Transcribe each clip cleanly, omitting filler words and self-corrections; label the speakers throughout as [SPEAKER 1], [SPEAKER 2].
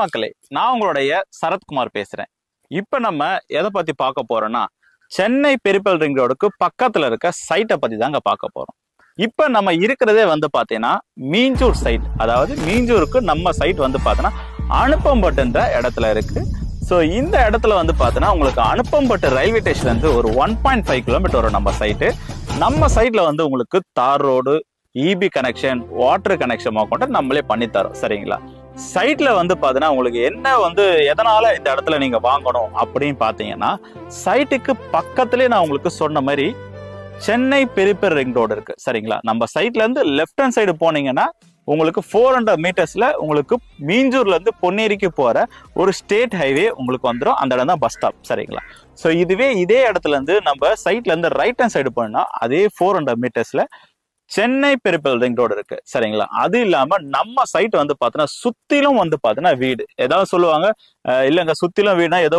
[SPEAKER 1] மக்களே, நான் உங்களுடைய சரத்குமார் பேசுறேன். இப்ப நம்ம எதை பத்தி பார்க்க போறோம்னா, சென்னை பெரிபல் ரிங் ரோடுக்கு பக்கத்துல இருக்க சைட்டை பத்தி தாங்க பார்க்க போறோம். இப்ப நம்ம இருக்கிறதே வந்து பாத்தீங்கன்னா மீஞ்சூர் சைட். அதாவது மீஞ்சூருக்கு நம்ம சைட் வந்து பாத்தீங்கன்னா அனுப்பம்பட்டுன்ற இடத்துல இருக்கு. ஸோ இந்த இடத்துல வந்து பார்த்தீங்கன்னா உங்களுக்கு அனுப்பம்பட்டு ரயில்வே ஸ்டேஷன் வந்து ஒரு 1.5 கிலோமீட்டர் வரும் நம்ம சைட்டு. நம்ம சைட்ல வந்து உங்களுக்கு தார் road, EB connection, water connection கொண்டு நம்மளே பண்ணித்தரோம். சரிங்களா? சைட்ல வந்து பாத்தீங்கன்னா உங்களுக்கு என்ன வந்து எதனால இந்த இடத்துல நீங்க வாங்கணும் அப்படின்னு பாத்தீங்கன்னா, சைட்டுக்கு பக்கத்திலே நான் உங்களுக்கு சொன்ன மாதிரி சென்னை பெரிபல் ரிங் ரோடு இருக்கு. சரிங்களா? நம்ம சைட்ல இருந்து லெஃப்ட் ஹேண்ட் சைடு போனீங்கன்னா உங்களுக்கு 400 மீட்டர்ஸ்ல உங்களுக்கு மீஞ்சூர்ல இருந்து பொன்னேரிக்கு போற ஒரு ஸ்டேட் ஹைவே உங்களுக்கு வந்துடும். அந்த இடம் தான் பஸ் ஸ்டாப். சரிங்களா? ஸோ இதே இடத்துல இருந்து நம்ம சைட்ல இருந்து ரைட் ஹேண்ட் சைடு போனோம்னா அதே 400 மீட்டர்ஸ்ல சென்னை பெரிபல் ரிங் ரோடு இருக்கு. சரிங்களா? அது இல்லாம நம்ம சைட் வந்து பாத்தீங்கன்னா சுத்திலும் வந்து பாத்தீங்கன்னா வீடு. ஏதாவது சொல்லுவாங்க இல்லங்க சுத்திலும் வீடுனா ஏதோ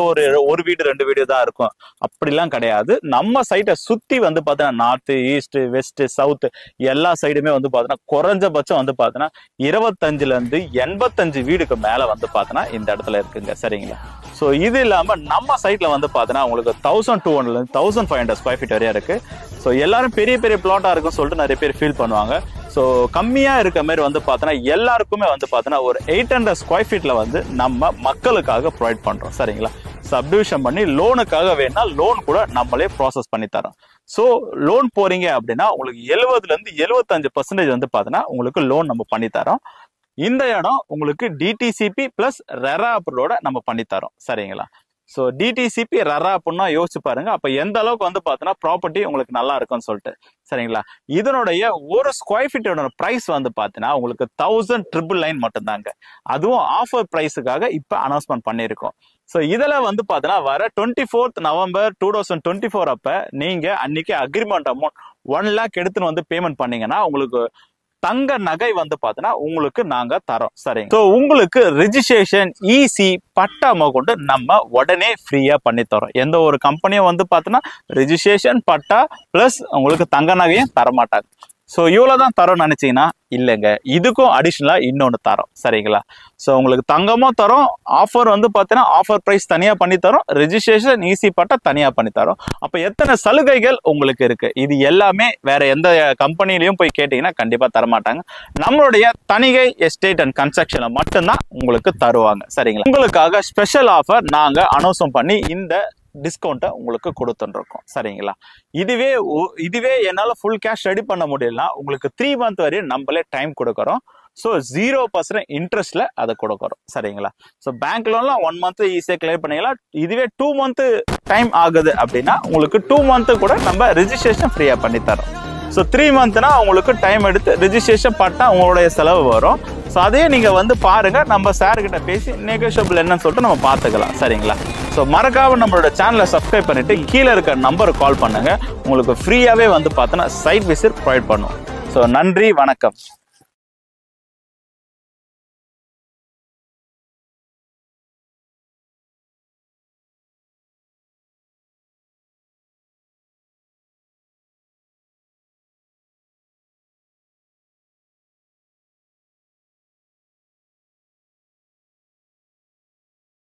[SPEAKER 1] ஒரு வீடு 2 வீடு தான் இருக்கும். அப்படிலாம் கிடையாது. நம்ம சைட்டை சுத்தி வந்து பாத்தீங்கன்னா நார்த், ஈஸ்ட், வெஸ்ட், சவுத் எல்லா சைடுமே வந்து பாத்தீங்கன்னா குறைஞ்சபட்சம் வந்து பாத்தீங்கன்னா 25ல இருந்து 85 வீடுக்கு மேல வந்து பாத்தீங்கன்னா இந்த இடத்துல இருக்குங்க. சரிங்களா? ஸோ இது இல்லாம நம்ம சைட்ல வந்து பாத்தீங்கன்னா உங்களுக்கு 1200 1500 ஸ்கொயர் ஃபீட் வரையா இருக்கு. ஸோ எல்லாரும் பெரிய பெரிய பிளாட்டா இருக்குன்னு சொல்லிட்டு நிறைய பேர் ஃபீல் பண்ணுவாங்க. ஸோ கம்மியா இருக்க மாதிரி வந்து பாத்தீங்கன்னா எல்லாருக்குமே வந்து பாத்தீங்கன்னா ஒரு 800 ஸ்கொயர் ஃபீட்ல வந்து நம்ம மக்களுக்காக ப்ரொவைட் பண்றோம். சரிங்களா? சப்டிவிஷன் பண்ணி லோனுக்காக வேணா லோன் கூட நம்மளே ப்ராசஸ் பண்ணி தரோம். ஸோ லோன் போறீங்க அப்படின்னா உங்களுக்கு 70ல இருந்து 75% வந்து பாத்தீங்கன்னா உங்களுக்கு லோன் நம்ம பண்ணி தரோம். இந்த இடம் உங்களுக்கு டிடிசிபி பிளஸ் ரெரா அப்ரூவோட நம்ம பண்ணி தரோம். சரிங்களா? ஸோ டிடிசிபி ரெரா அப்ரூவ்னா யோசிச்சு பாருங்க. அப்ப எந்த அளவுக்கு வந்து பாத்தீங்கன்னா ப்ராப்பர்ட்டி உங்களுக்கு நல்லா இருக்கும்னு சொல்லிட்டு. சரிங்களா? இதனுடைய ஒரு ஸ்கொயர் ஃபீட்டோட பிரைஸ் வந்து பாத்தீங்கன்னா உங்களுக்கு 1999 மட்டும்தாங்க. அதுவும் ஆஃபர் பிரைஸுக்காக இப்ப அனௌன்ஸ்மெண்ட் பண்ணியிருக்கோம். ஸோ இதுல வந்து பாத்தீங்கன்னா வர 24th November 2024 அப்ப நீங்க அன்னைக்கு அக்ரிமெண்ட் அமௌண்ட் 1 lakh எடுத்துன்னு வந்து பேமெண்ட் பண்ணீங்கன்னா உங்களுக்கு தங்க நகை வந்து பாத்தீங்கன்னா உங்களுக்கு நாங்க தரோம். சரிங்க? ஸோ உங்களுக்கு ரெஜிஸ்ட்ரேஷன், ஈசி, பட்டா கொண்டு நம்ம உடனே ஃப்ரீயா பண்ணி தரோம். எந்த ஒரு கம்பெனியும் வந்து பாத்தீங்கன்னா ரெஜிஸ்ட்ரேஷன், பட்டா பிளஸ் உங்களுக்கு தங்க நகையும் தரமாட்டாங்க. ஸோ இவ்வளவுதான் தரோம் நினைச்சீங்கன்னா இல்லைங்க, இதுக்கும் அடிஷனலா இன்னொன்னு தரோம். சரிங்களா? ஸோ உங்களுக்கு தங்கமும் தரோம். ஆஃபர் வந்து பாத்தீங்கன்னா ஆஃபர் பிரைஸ் தனியா பண்ணி தரோம். ரெஜிஸ்ட்ரேஷன், ஈசி, பட்டா தனியா பண்ணி தரோம். அப்ப எத்தனை சலுகைகள் உங்களுக்கு இருக்கு. இது எல்லாமே வேற எந்த கம்பெனிலையும் போய் கேட்டீங்கன்னா கண்டிப்பா தரமாட்டாங்க. நம்மளுடைய தனிகை எஸ்டேட் அண்ட் கன்ஸ்ட்ரக்ஷன்ல மட்டும்தான் உங்களுக்கு தருவாங்க. சரிங்களா? உங்களுக்காக ஸ்பெஷல் ஆஃபர் நாங்க அனௌன்ஸ் பண்ணி இந்த டிஸ்கவுண்ட்டை உங்களுக்கு கொடுத்துருக்கோம். சரிங்களா? இதுவே என்னால ஃபுல் கேஷ் ரெடி பண்ண முடியலன்னா உங்களுக்கு 3 month வரையும் நம்மளே டைம் கொடுக்குறோம். ஸோ 0% இன்ட்ரெஸ்ட்ல அதை கொடுக்குறோம். சரிங்களா? ஸோ பேங்க் லோன்லாம் 1 month ஈஸியாக கிளியர் பண்ணிக்கலாம். இதுவே 2 month டைம் ஆகுது அப்படின்னா உங்களுக்கு 2 month கூட நம்ம ரெஜிஸ்ட்ரேஷன் ஃப்ரீயா பண்ணி தரோம். ஸோ 3 monthனா உங்களுக்கு டைம் எடுத்து ரெஜிஸ்ட்ரேஷன் பட்டா உங்களுடைய செலவு வரும். ஸோ அதையே நீங்க வந்து பாருங்க. நம்ம சார் கிட்ட பேசி நெகோஷியபிள் என்னன்னு சொல்லிட்டு நம்ம பார்த்துக்கலாம். சரிங்களா? ஸோ மறக்காம நம்மளோட சேனலை சப்ஸ்கிரைப் பண்ணிட்டு கீழே இருக்க நம்பருக்கு கால் பண்ணுங்க. உங்களுக்கு ஃப்ரீயாவே வந்து பார்த்தோன்னா சைட் விசிட் ப்ரொவைட் பண்ணுவோம். ஸோ நன்றி, வணக்கம்.